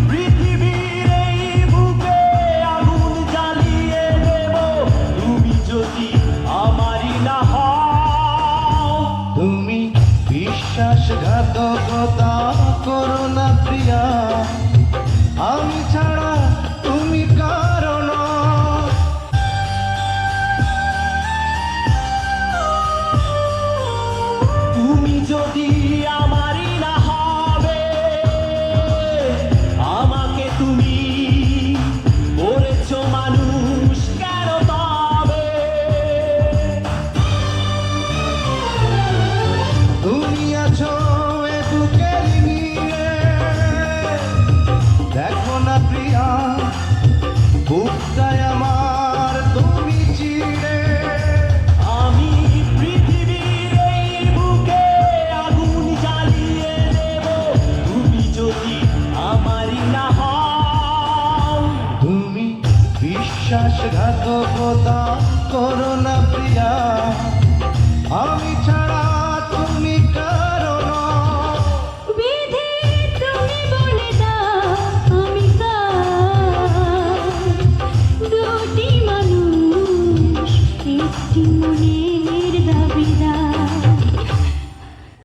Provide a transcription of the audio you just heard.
পৃথিবীর এই বুকে আগুন জ্বালিয়ে দেব তুমি যদি আমারই না হও। তুমি বিশ্বাসঘাতকতা করো না প্রিয়া, আমি ছাড়া তুমি কারণ। তুমি যদি আমারই না হবে, আমাকে তুমি করেছো মানুষ কেন তবে? তুমি আছো এ বুকের নিয়ে, দেখো না প্রিয়া বুকটায় আমার তুমি চিড়ে। আমি পৃথিবীর এই বুকে আগুন জ্বালিয়ে দেব তুমি যদি আমারই না হও। তুমি বিশ্বাসঘাতকতা করো না প্রিয়া,